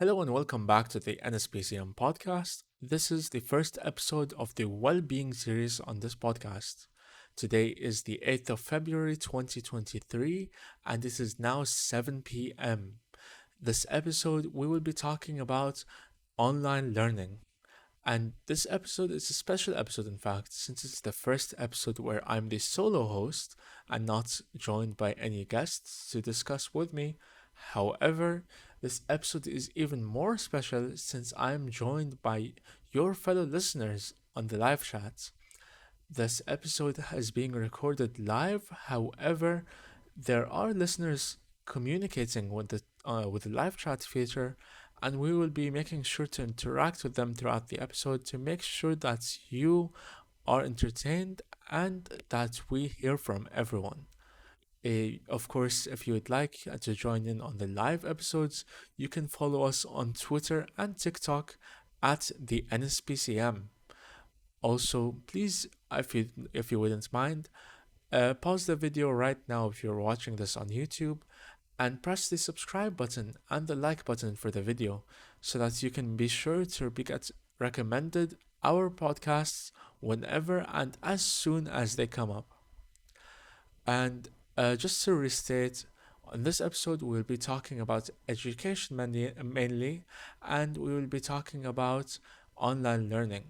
Hello and welcome back to the NSPCM podcast. This is the first episode of the well-being series on this podcast. Today is the 8th of February 2023 and it is now 7 p.m. This episode we will be talking about online learning. And this episode is a special episode, in fact, since it's the first episode where I'm the solo host and not joined by any guests to discuss with me. However, this episode is even more special since I'm joined by your fellow listeners on the live chat. This episode is being recorded live. However, there are listeners communicating with the live chat feature, and we will be making sure to interact with them throughout the episode to make sure that you are entertained and that we hear from everyone. Of course, if you would like to join in on the live episodes, you can follow us on Twitter and TikTok at the NSPCM. Also, please, if you wouldn't mind, pause the video right now if you're watching this on YouTube and press the subscribe button and the like button for the video so that you can be sure to get recommended our podcasts whenever and as soon as they come up. And just to restate, on this episode, we'll be talking about education mainly, and we will be talking about online learning.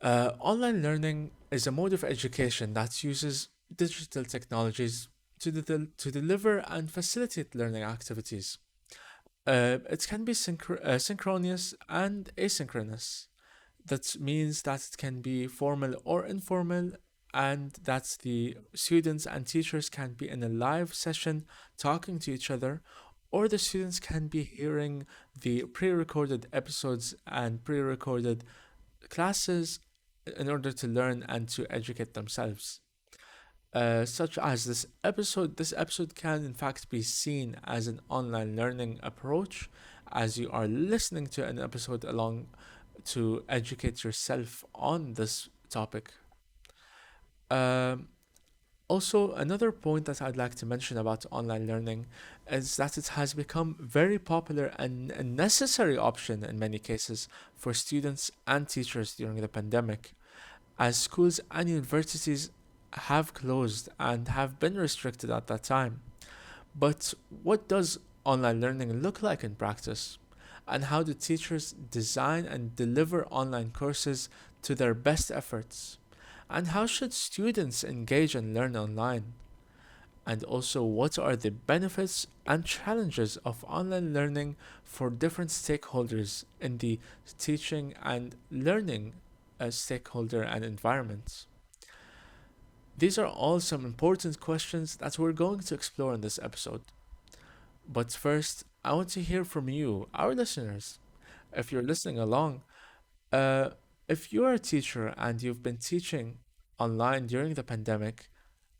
Online learning is a mode of education that uses digital technologies to deliver and facilitate learning activities. It can be synchronous and asynchronous. That means that it can be formal or informal, and that the students and teachers can be in a live session talking to each other, or the students can be hearing the pre recorded episodes and pre recorded classes in order to learn and to educate themselves. Such as this episode can in fact be seen as an online learning approach, as you are listening to an episode along to educate yourself on this topic. Um, Also, another point that I'd like to mention about online learning is that it has become very popular and a necessary option in many cases for students and teachers during the pandemic, as schools and universities have closed and have been restricted at that time. But what does online learning look like in practice? And how do teachers design and deliver online courses to their best efforts? And how should students engage and learn online? And also, what are the benefits and challenges of online learning for different stakeholders in the teaching and learning stakeholder and environments? These are all some important questions that we're going to explore in this episode. But first, I want to hear from you, our listeners. If you're listening along, uh, if you're a teacher and you've been teaching online during the pandemic,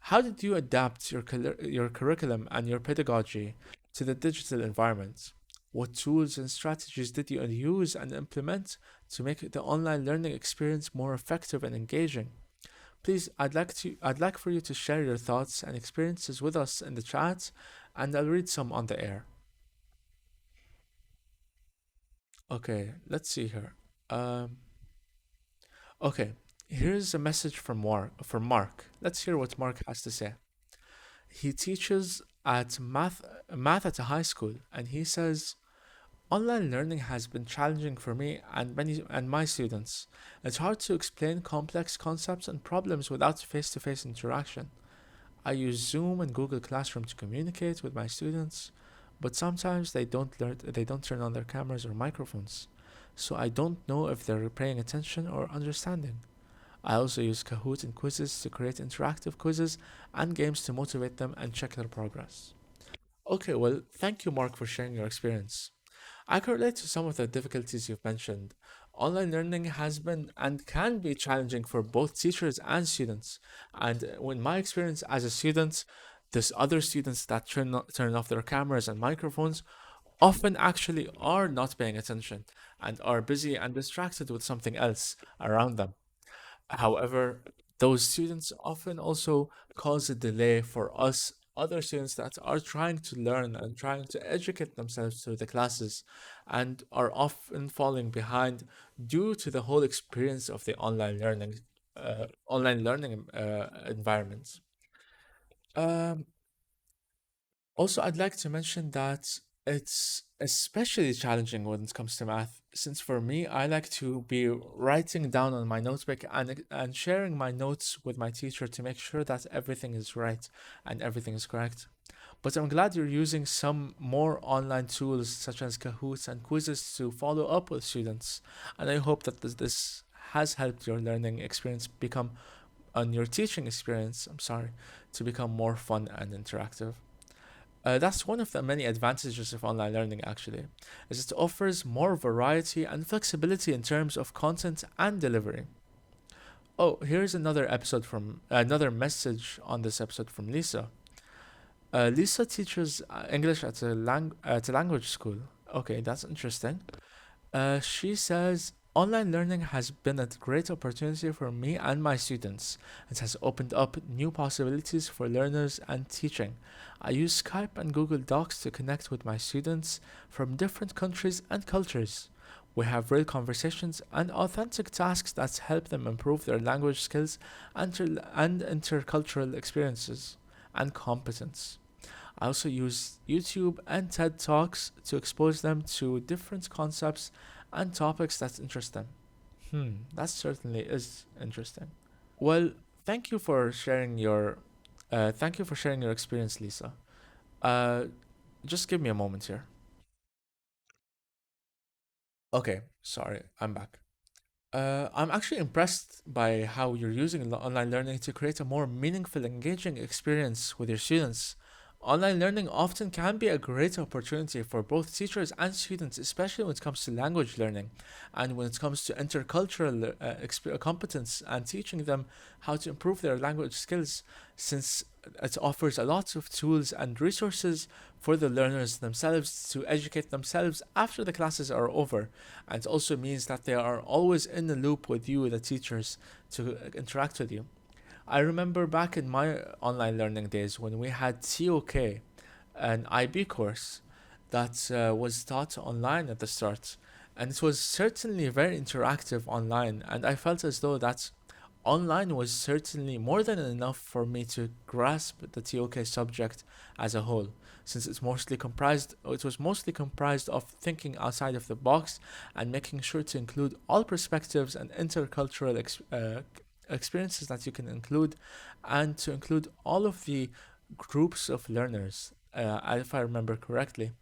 how did you adapt your curriculum and your pedagogy to the digital environment? What tools and strategies did you use and implement to make the online learning experience more effective and engaging? Please, I'd like for you to share your thoughts and experiences with us in the chat, and I'll read some on the air. Okay, let's see here. Um, okay, here's a message from Mark. Let's hear what Mark has to say. He teaches at math at a high school, and he says online learning has been challenging for me and my students. It's hard to explain complex concepts and problems without face-to-face interaction. I use Zoom and Google Classroom to communicate with my students, but sometimes they don't turn on their cameras or microphones. So I don't know if they're paying attention or understanding. I also use Kahoot and quizzes to create interactive quizzes and games to motivate them and check their progress. Okay, well, thank you, Mark, for sharing your experience. I can relate to some of the difficulties you've mentioned. Online learning has been and can be challenging for both teachers and students. And in my experience as a student, there's other students that turn off their cameras and microphones often actually are not paying attention and are busy and distracted with something else around them. However, those students often also cause a delay for us other students that are trying to learn and trying to educate themselves through the classes and are often falling behind due to the whole experience of the online learning environments. Um, Also, I'd like to mention that it's especially challenging when it comes to math, since for me, I like to be writing down on my notebook and sharing my notes with my teacher to make sure that everything is right and everything is correct. But I'm glad you're using some more online tools such as Kahoots and quizzes to follow up with students, and I hope that this has helped your learning experience become, on your teaching experience, I'm sorry, to become more fun and interactive. That's one of the many advantages of online learning, actually, is it offers more variety and flexibility in terms of content and delivery. Oh, here's another message on this episode from Lisa. Lisa teaches English at a language school. Okay, that's interesting. She says, online learning has been a great opportunity for me and my students. It has opened up new possibilities for learners and teaching. I use Skype and Google Docs to connect with my students from different countries and cultures. We have real conversations and authentic tasks that help them improve their language skills and intercultural experiences and competence. I also use YouTube and TED Talks to expose them to different concepts and topics that interest them. That certainly is interesting. Well, thank you for sharing your experience, Lisa. Uh, just give me a moment here. Okay, sorry, I'm back. I'm actually impressed by how you're using online learning to create a more meaningful, engaging experience with your students. Online learning often can be a great opportunity for both teachers and students, especially when it comes to language learning and when it comes to intercultural competence and teaching them how to improve their language skills, since it offers a lot of tools and resources for the learners themselves to educate themselves after the classes are over. And it also means that they are always in the loop with you, the teachers, to interact with you. I remember back in my online learning days when we had TOK, an IB course that was taught online at the start. And it was certainly very interactive online. And I felt as though that online was certainly more than enough for me to grasp the TOK subject as a whole, since it was mostly comprised of thinking outside of the box and making sure to include all perspectives and intercultural experiences that you can include, and to include all of the groups of learners, if I remember correctly.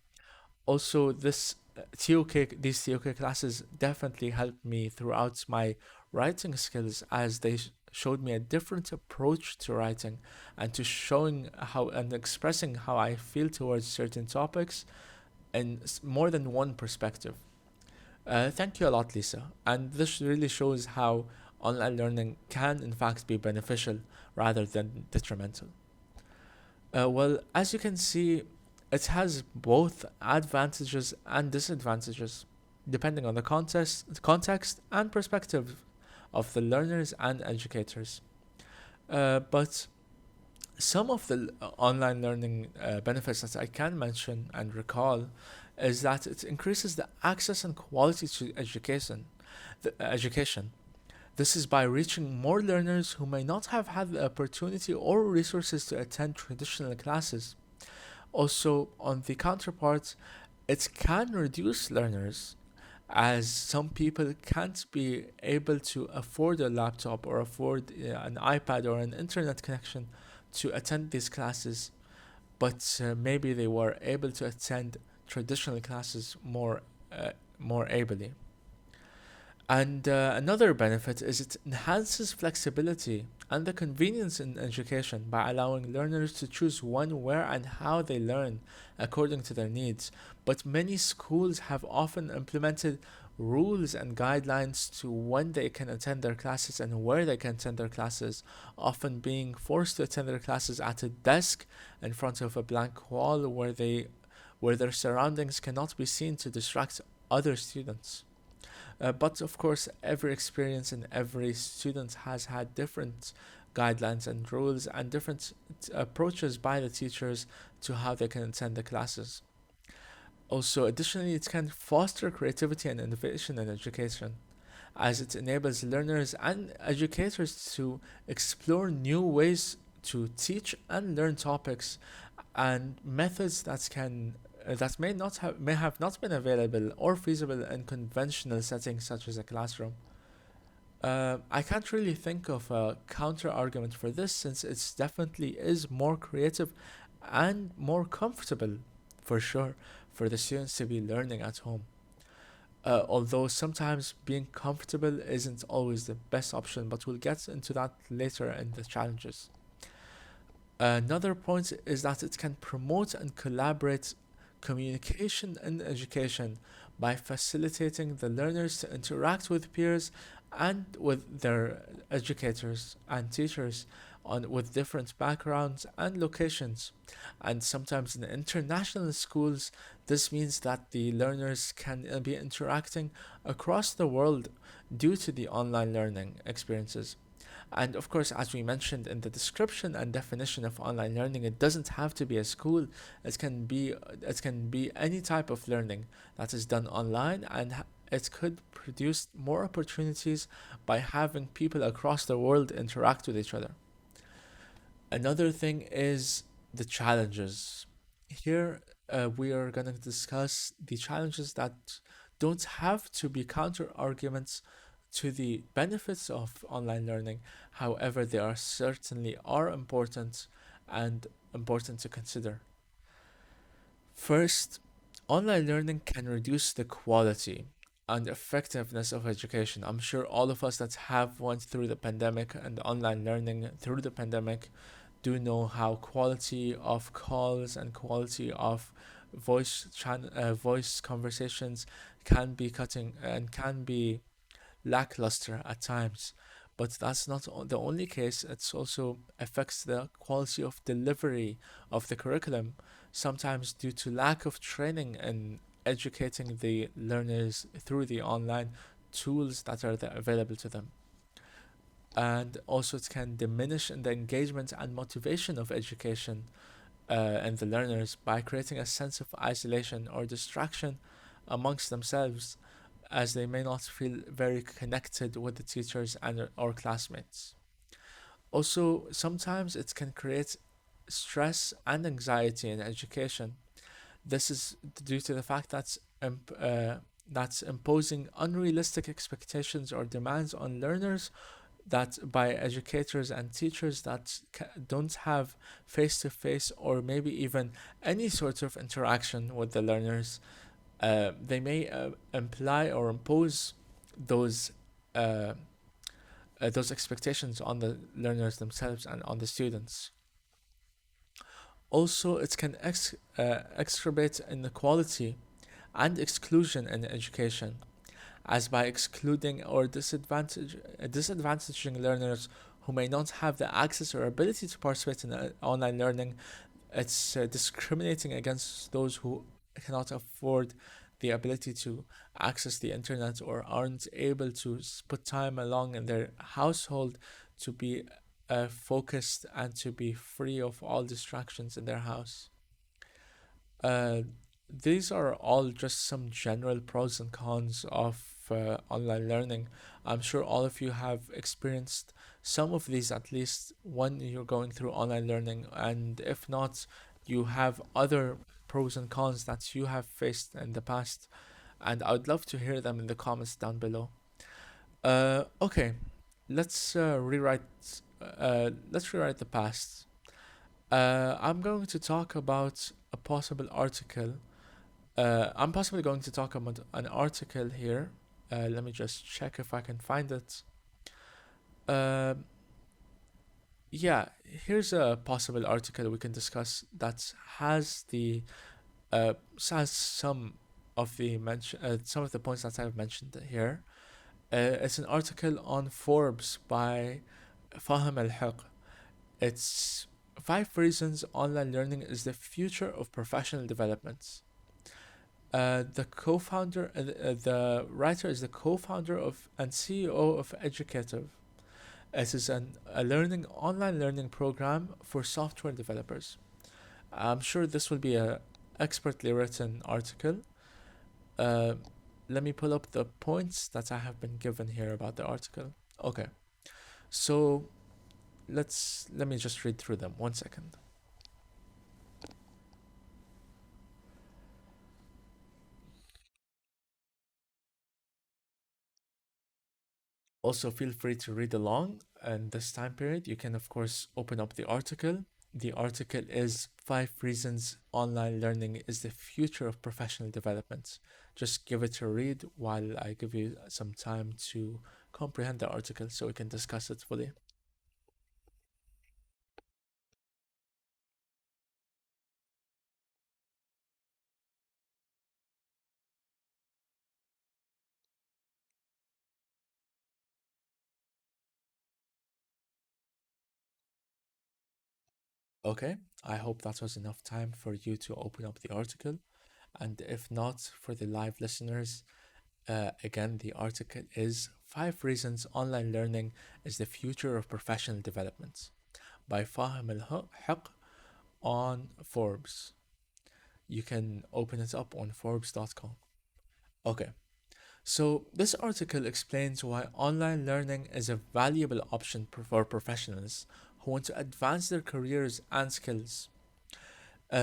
Also, these TOK classes definitely helped me throughout my writing skills, as they showed me a different approach to writing and to showing how and expressing how I feel towards certain topics in more than one perspective. Thank you a lot, Lisa. And this really shows how online learning can, in fact, be beneficial rather than detrimental. Well, as you can see, it has both advantages and disadvantages, depending on the context and perspective of the learners and educators. But some of the online learning benefits that I can mention and recall is that it increases the access and quality to education. This is by reaching more learners who may not have had the opportunity or resources to attend traditional classes. Also, on the counterpart, it can reduce learners, as some people can't be able to afford a laptop or afford an iPad or an internet connection to attend these classes, but maybe they were able to attend traditional classes more ably. And another benefit is it enhances flexibility and the convenience in education by allowing learners to choose when, where, and how they learn according to their needs. But many schools have often implemented rules and guidelines to when they can attend their classes and where they can attend their classes, often being forced to attend their classes at a desk in front of a blank wall where their surroundings cannot be seen to distract other students. But of course, every experience and every student has had different guidelines and rules and different approaches by the teachers to how they can attend the classes. Also, additionally, it can foster creativity and innovation in education, as it enables learners and educators to explore new ways to teach and learn topics and methods that may have not been available or feasible in conventional settings such as a classroom. I can't really think of a counter argument for this, since it definitely is more creative and more comfortable, for sure, for the students to be learning at home. Although sometimes being comfortable isn't always the best option, but we'll get into that later in the challenges. Another point is that it can promote and collaborate communication in education by facilitating the learners to interact with peers and with their educators and teachers with different backgrounds and locations. And sometimes in international schools, this means that the learners can be interacting across the world due to the online learning experiences. And of course, as we mentioned in the description and definition of online learning, it doesn't have to be a school. It can be any type of learning that is done online, and it could produce more opportunities by having people across the world interact with each other. Another thing is the challenges. Here, we are going to discuss the challenges that don't have to be counter arguments to the benefits of online learning. However, they are certainly are important and important to consider. First, online learning can reduce the quality and effectiveness of education. I'm sure all of us that have went through the pandemic and online learning through the pandemic do know how quality of calls and quality of voice conversations can be cutting and can be lackluster at times. But that's not the only case. It also affects the quality of delivery of the curriculum, sometimes due to lack of training and educating the learners through the online tools that are available to them. And also, it can diminish in the engagement and motivation of education and the learners by creating a sense of isolation or distraction amongst themselves, as they may not feel very connected with the teachers and or classmates. Also, sometimes it can create stress and anxiety in education. This is due to the fact that's imposing unrealistic expectations or demands on learners, that by educators and teachers that don't have face to face or maybe even any sort of interaction with the learners. They may imply or impose those uh, those expectations on the learners themselves and on the students. Also, it can exacerbate inequality and exclusion in education, as by excluding or disadvantaging learners who may not have the access or ability to participate in online learning. It's discriminating against those who cannot afford the ability to access the internet or aren't able to put time along in their household to be focused and to be free of all distractions in their house. Uh, these are all just some general pros and cons of online learning. I'm sure all of you have experienced some of these at least when you're going through online learning, and if not, you have other pros and cons that you have faced in the past, and I would love to hear them in the comments down below. Okay, let's rewrite. Let's rewrite the past. I'm going to talk about a possible article. I'm possibly going to talk about an article here. Let me just check if I can find it. Uh, yeah, here's a possible article we can discuss that has some of the points that I've mentioned here. It's an article on Forbes by Fahim Al Haq. It's 5 reasons online learning is the future of professional development. The writer is the co-founder of and CEO of Educative. It is a learning online learning program for software developers. I'm sure this will be a expertly written article. Uh, Let me pull up the points that I have been given here about the article. Okay, so let me just read through them. 1 second. Also, feel free to read along. And this time period, you can of course open up the article. The article is Five Reasons Online Learning is the Future of Professional Development. Just give it a read while I give you some time to comprehend the article so we can discuss it fully. Okay, I hope that was enough time for you to open up the article. And if not, for the live listeners, again, the article is Five Reasons Online Learning is the Future of Professional Development by Fahim Al Haq on Forbes. You can open it up on Forbes.com. Okay, so this article explains why online learning is a valuable option for professionals who want to advance their careers and skills.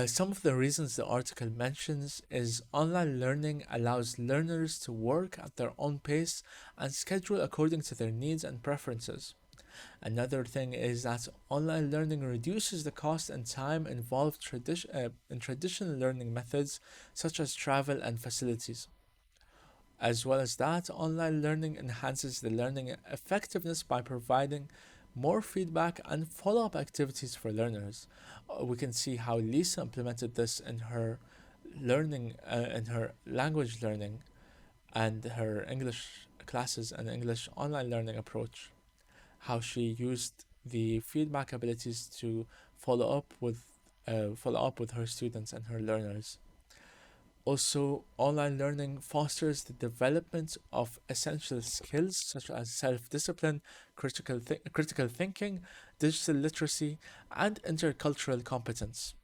Some of the reasons the article mentions is online learning allows learners to work at their own pace and schedule according to their needs and preferences. Another thing is that online learning reduces the cost and time involved in traditional learning methods such as travel and facilities. As well as that, online learning enhances the learning effectiveness by providing more feedback and follow up activities for learners. We can see how Lisa implemented this in her language learning and her English classes and English online learning approach. How she used the feedback abilities to follow up with her students and her learners. Also, online learning fosters the development of essential skills such as self discipline, critical thinking, digital literacy, and intercultural competence.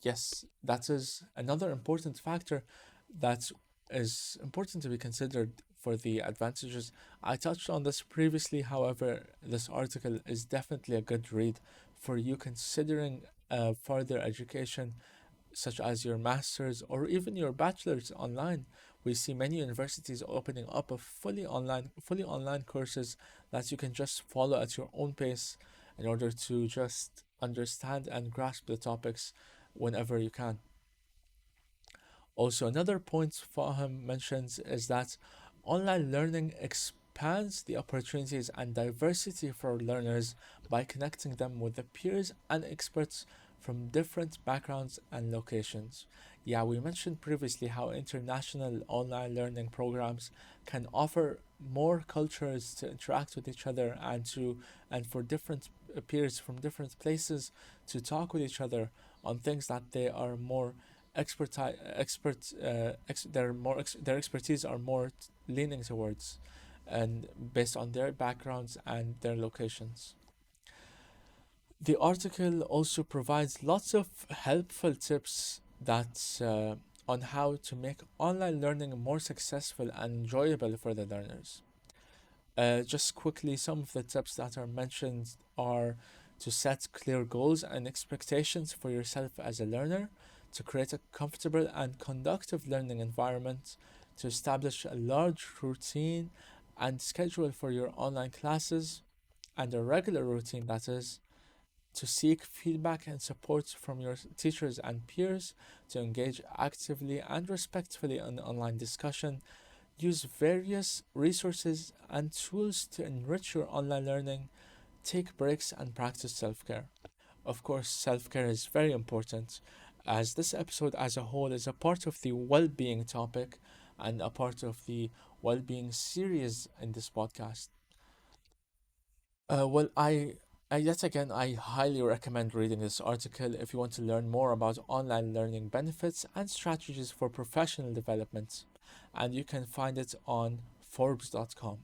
Yes, that is another important factor that is important to be considered for the advantages. I touched on this previously, however, this article is definitely a good read for you considering further education such as your master's or even your bachelor's online. We see many universities opening up a fully online courses that you can just follow at your own pace in order to just understand and grasp the topics whenever you can. Also, another point Fahim mentions is that online learning expands the opportunities and diversity for learners by connecting them with the peers and experts from different backgrounds and locations. Yeah, we mentioned previously how international online learning programs can offer more cultures to interact with each other and for different peers from different places to talk with each other on things that they are more their expertise are more leaning towards and based on their backgrounds and their locations. The article also provides lots of helpful tips that on how to make online learning more successful and enjoyable for the learners. Just quickly, some of the tips that are mentioned are to set clear goals and expectations for yourself as a learner, to create a comfortable and conductive learning environment, to establish a large routine and schedule for your online classes, and a regular routine that is, to seek feedback and support from your teachers and peers, to engage actively and respectfully in online discussion, use various resources and tools to enrich your online learning, take breaks, and practice self care. Of course, self care is very important, as this episode as a whole is a part of the well being topic and a part of the well being series in this podcast. Well, yet again, I highly recommend reading this article if you want to learn more about online learning benefits and strategies for professional development, and you can find it on Forbes.com.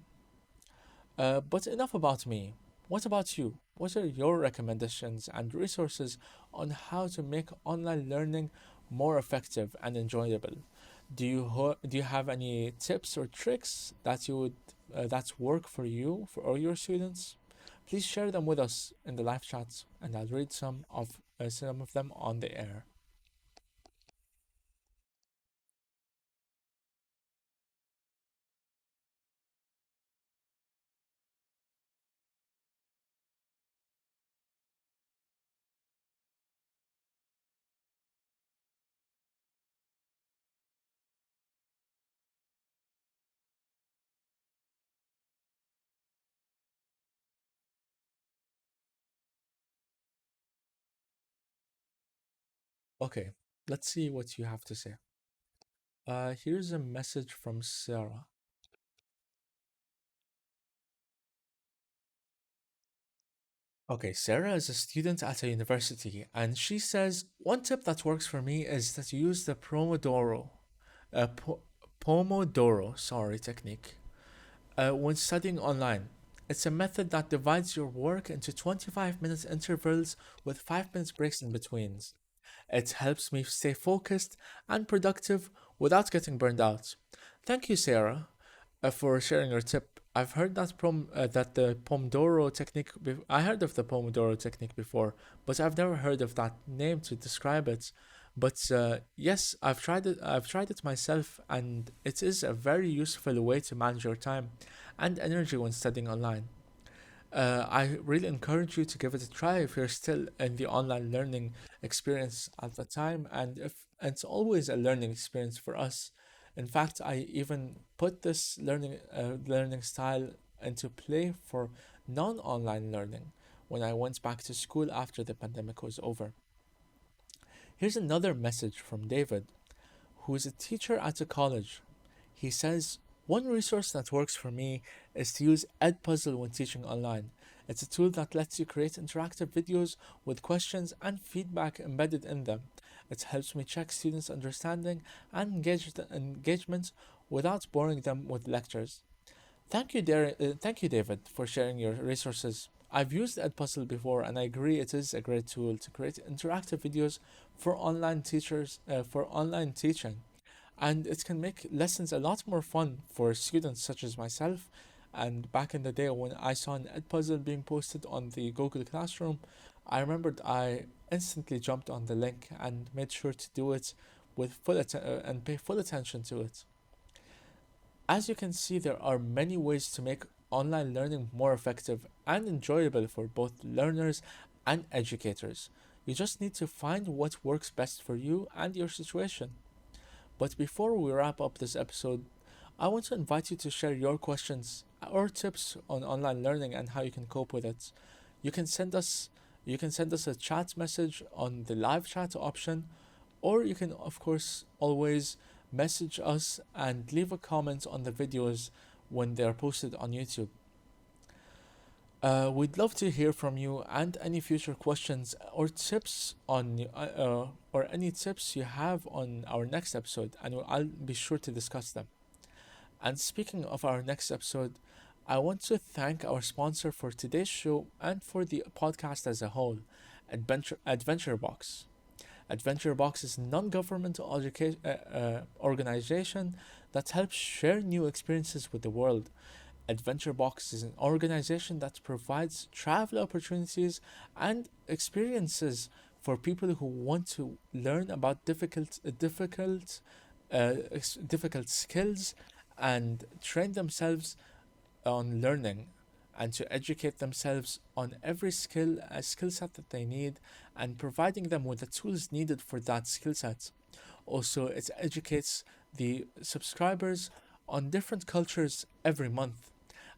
But enough about me. What about you? What are your recommendations and resources on how to make online learning more effective and enjoyable? Do you have any tips or tricks that you would that work for you for all your students? Please share them with us in the live chat, and I'll read some of them on the air. Okay, let's see what you have to say. Here's a message from Sarah. Okay, Sarah is a student at a university, and she says one tip that works for me is that you use the uh, po- Pomodoro, technique when studying online. It's a method that divides your work into 25-minute intervals with 5 minutes breaks in between. It helps me stay focused and productive without getting burned out. Thank you, Sarah, for sharing your tip. I've heard that the Pomodoro technique. I heard of the Pomodoro technique before, but I've never heard of that name to describe it. But yes, I've tried it. I've tried it myself, and it is a very useful way to manage your time and energy when studying online. I really encourage you to give it a try if you're still in the online learning experience at the time, and if and it's always a learning experience for us. In fact, I even put this learning style into play for non-online learning when I went back to school after the pandemic was over. Here's another message from David, who is a teacher at a college. He says, one resource that works for me is to use Edpuzzle when teaching online. It's a tool that lets you create interactive videos with questions and feedback embedded in them. It helps me check students' understanding and engagement without boring them with lectures. Thank you, David, for sharing your resources. I've used Edpuzzle before, and I agree it is a great tool to create interactive videos for online teaching, and it can make lessons a lot more fun for students such as myself. And back in the day when I saw an Edpuzzle being posted on the Google Classroom, I remembered I instantly jumped on the link and made sure to do it with and pay full attention to it. As you can see, there are many ways to make online learning more effective and enjoyable for both learners and educators. You just need to find what works best for you and your situation. But before we wrap up this episode, I want to invite you to share your questions or tips on online learning and how you can cope with it. You can send us you can send us a chat message on the live chat option, or you can of course always message us and leave a comment on the videos when they are posted on YouTube. We'd love to hear from you and any future questions or any tips you have on our next episode, and I'll be sure to discuss them. And speaking of our next episode, I want to thank our sponsor for today's show and for the podcast as a whole, AdventureBox. AdventureBox is a non-governmental organization that helps share new experiences with the world. AdventureBox is an organization that provides travel opportunities and experiences for people who want to learn about difficult skills and train themselves on learning and to educate themselves on every skill set that they need and providing them with the tools needed for that skill set. Also, it educates the subscribers on different cultures every month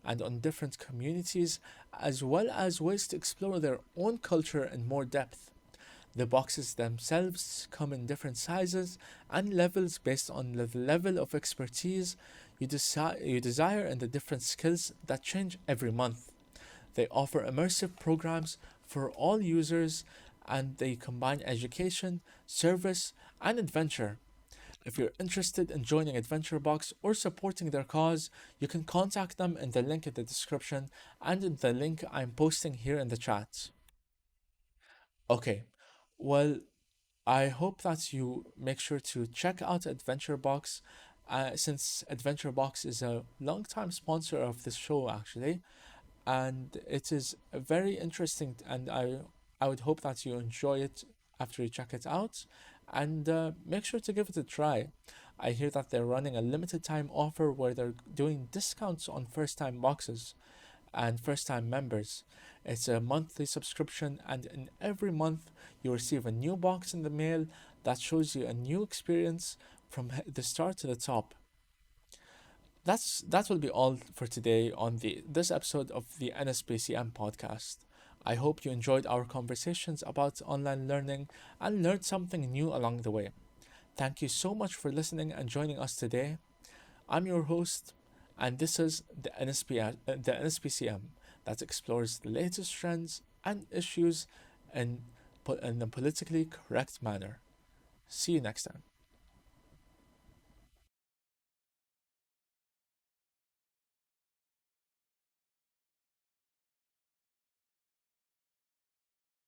and on different communities, as well as ways to explore their own culture in more depth. The boxes themselves come in different sizes and levels based on the level of expertise you desire and the different skills that change every month. They offer immersive programs for all users, and they combine education, service, and adventure. If you're interested in joining AdventureBox or supporting their cause, you can contact them in the link in the description and in the link I'm posting here in the chat. Okay, well, I hope that you make sure to check out AdventureBox, since AdventureBox is a long-time sponsor of this show actually, and it is very interesting, and I would hope that you enjoy it after you check it out, and make sure to give it a try. I hear that they're running a limited time offer where they're doing discounts on first time boxes and first time members. It's a monthly subscription, and in every month, you receive a new box in the mail that shows you a new experience from the start to the top. That will be all for today on the this episode of the NSPCM podcast. I hope you enjoyed our conversations about online learning and learned something new along the way. Thank you so much for listening and joining us today. I'm your host, and this is the NSPCM that explores the latest trends and issues in, in a politically correct manner. See you next time.